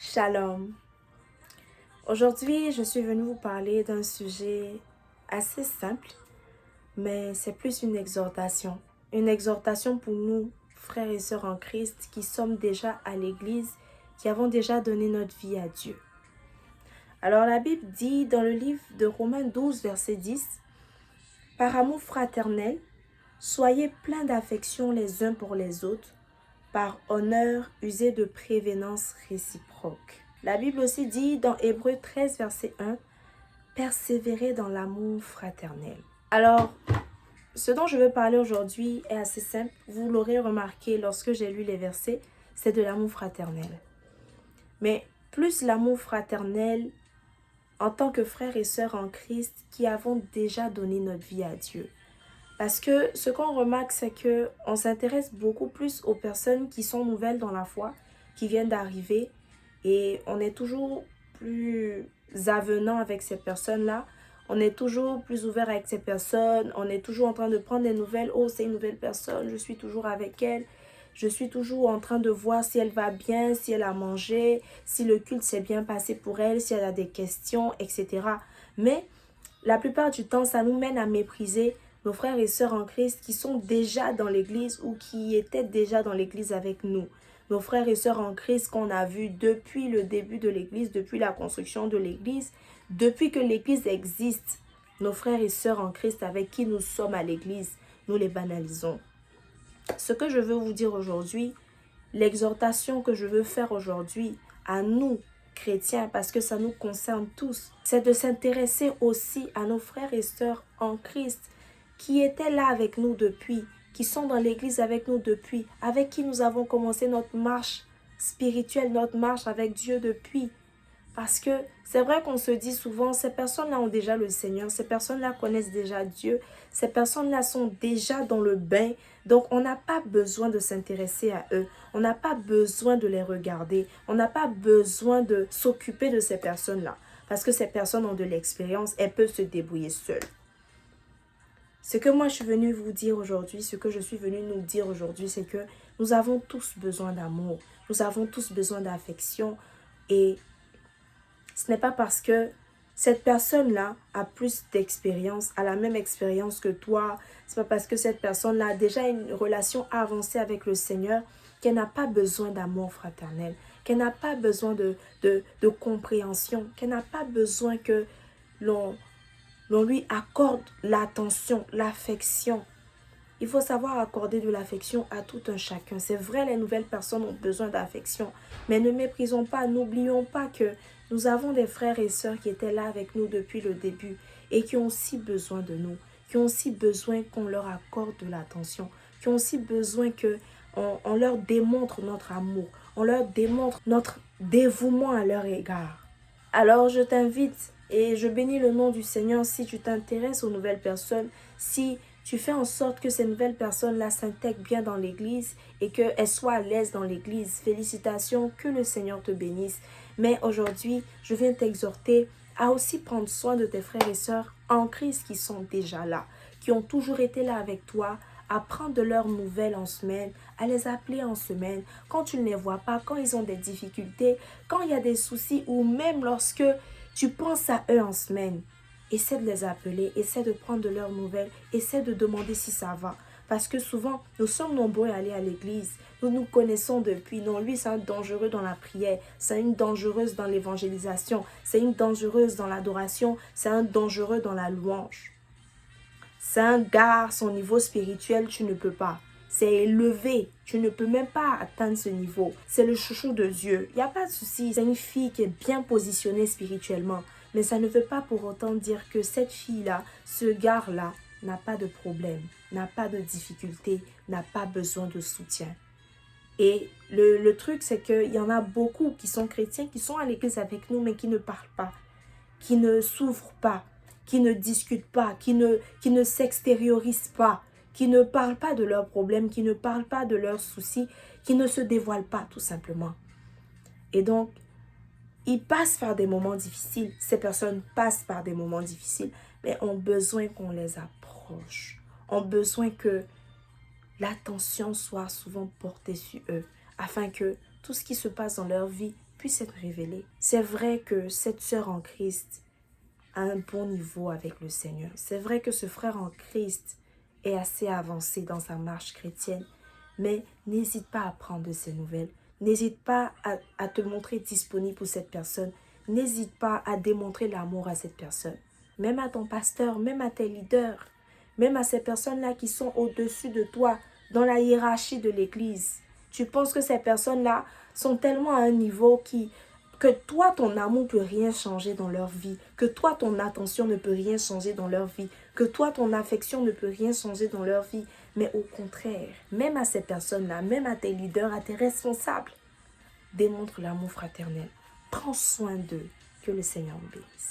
Shalom. Aujourd'hui, je suis venue vous parler d'un sujet assez simple, mais c'est plus une exhortation. Une exhortation pour nous, frères et sœurs en Christ, qui sommes déjà à l'église, qui avons déjà donné notre vie à Dieu. Alors la Bible dit dans le livre de Romains 12, verset 10, « Par amour fraternel, soyez pleins d'affection les uns pour les autres, par honneur, usez de prévénance réciproque. » La Bible aussi dit dans Hébreux 13, verset 1, « Persévérez dans l'amour fraternel. » Alors, ce dont je veux parler aujourd'hui est assez simple. Vous l'aurez remarqué lorsque j'ai lu les versets, c'est de l'amour fraternel. Mais plus l'amour fraternel en tant que frères et sœurs en Christ qui avons déjà donné notre vie à Dieu. Parce que ce qu'on remarque, c'est qu'on s'intéresse beaucoup plus aux personnes qui sont nouvelles dans la foi, qui viennent d'arriver, et on est toujours plus avenant avec ces personnes-là. On est toujours plus ouvert avec ces personnes. On est toujours en train de prendre des nouvelles. Oh, c'est une nouvelle personne, je suis toujours avec elle. Je suis toujours en train de voir si elle va bien, si elle a mangé, si le culte s'est bien passé pour elle, si elle a des questions, etc. Mais la plupart du temps, ça nous mène à mépriser nos frères et sœurs en Christ qui sont déjà dans l'église ou qui étaient déjà dans l'église avec nous. Nos frères et sœurs en Christ qu'on a vus depuis le début de l'église, depuis la construction de l'église, depuis que l'église existe. Nos frères et sœurs en Christ avec qui nous sommes à l'église, nous les banalisons. Ce que je veux vous dire aujourd'hui, l'exhortation que je veux faire aujourd'hui à nous, chrétiens, parce que ça nous concerne tous, c'est de s'intéresser aussi à nos frères et sœurs en Christ qui étaient là avec nous depuis, qui sont dans l'église avec nous depuis, avec qui nous avons commencé notre marche spirituelle, notre marche avec Dieu depuis. Parce que c'est vrai qu'on se dit souvent, ces personnes-là ont déjà le Seigneur, ces personnes-là connaissent déjà Dieu, ces personnes-là sont déjà dans le bain, donc on n'a pas besoin de s'intéresser à eux, on n'a pas besoin de les regarder, on n'a pas besoin de s'occuper de ces personnes-là, parce que ces personnes ont de l'expérience, elles peuvent se débrouiller seules. Ce que moi je suis venue vous dire aujourd'hui, ce que je suis venue nous dire aujourd'hui, c'est que nous avons tous besoin d'amour, nous avons tous besoin d'affection, et ce n'est pas parce que cette personne-là a plus d'expérience, a la même expérience que toi. Ce n'est pas parce que cette personne-là a déjà une relation avancée avec le Seigneur qu'elle n'a pas besoin d'amour fraternel, qu'elle n'a pas besoin de compréhension, qu'elle n'a pas besoin que l'on lui accorde l'attention, l'affection. Il faut savoir accorder de l'affection à tout un chacun. C'est vrai, les nouvelles personnes ont besoin d'affection. Mais ne méprisons pas, n'oublions pas que nous avons des frères et sœurs qui étaient là avec nous depuis le début et qui ont aussi besoin de nous, qui ont aussi besoin qu'on leur accorde de l'attention, qui ont aussi besoin qu'on leur démontre notre amour, on leur démontre notre dévouement à leur égard. Alors je t'invite et je bénis le nom du Seigneur si tu t'intéresses aux nouvelles personnes, si tu fais en sorte que ces nouvelles personnes-là s'intègrent bien dans l'église et qu'elles soient à l'aise dans l'église. Félicitations, que le Seigneur te bénisse. Mais aujourd'hui, je viens t'exhorter à aussi prendre soin de tes frères et sœurs en Christ qui sont déjà là, qui ont toujours été là avec toi, à prendre de leurs nouvelles en semaine, à les appeler en semaine, quand tu ne les vois pas, quand ils ont des difficultés, quand il y a des soucis ou même lorsque tu penses à eux en semaine. Essaie de les appeler, essaie de prendre de leurs nouvelles, essaie de demander si ça va. Parce que souvent, nous sommes nombreux à aller à l'église. Nous nous connaissons depuis. Non, lui, c'est un dangereux dans la prière. C'est une dangereuse dans l'évangélisation. C'est une dangereuse dans l'adoration. C'est un dangereux dans la louange. C'est un gars, son niveau spirituel, tu ne peux pas. C'est élevé. Tu ne peux même pas atteindre ce niveau. C'est le chouchou de Dieu. Il n'y a pas de souci. C'est une fille qui est bien positionnée spirituellement. Mais ça ne veut pas pour autant dire que cette fille-là, ce gars-là, n'a pas de problème, n'a pas de difficulté, n'a pas besoin de soutien. Et le truc, c'est qu'il y en a beaucoup qui sont chrétiens, qui sont à l'église avec nous, mais qui ne parlent pas, qui ne s'ouvrent pas, qui ne discutent pas, qui ne s'extériorisent pas, qui ne parlent pas de leurs problèmes, qui ne parlent pas de leurs soucis, qui ne se dévoilent pas tout simplement. Et donc, ils passent par des moments difficiles. Ces personnes passent par des moments difficiles, mais ont besoin qu'on les approche. Ont besoin que l'attention soit souvent portée sur eux, afin que tout ce qui se passe dans leur vie puisse être révélé. C'est vrai que cette sœur en Christ a un bon niveau avec le Seigneur. C'est vrai que ce frère en Christ est assez avancé dans sa marche chrétienne, mais n'hésite pas à prendre de ses nouvelles. N'hésite pas à te montrer disponible pour cette personne. N'hésite pas à démontrer l'amour à cette personne. Même à ton pasteur, même à tes leaders, même à ces personnes-là qui sont au-dessus de toi, dans la hiérarchie de l'Église. Tu penses que ces personnes-là sont tellement à un niveau que toi, ton amour ne peut rien changer dans leur vie, que toi, ton attention ne peut rien changer dans leur vie, que toi, ton affection ne peut rien changer dans leur vie. Mais au contraire, même à ces personnes-là, même à tes leaders, à tes responsables, démontre l'amour fraternel. Prends soin d'eux. Que le Seigneur vous bénisse.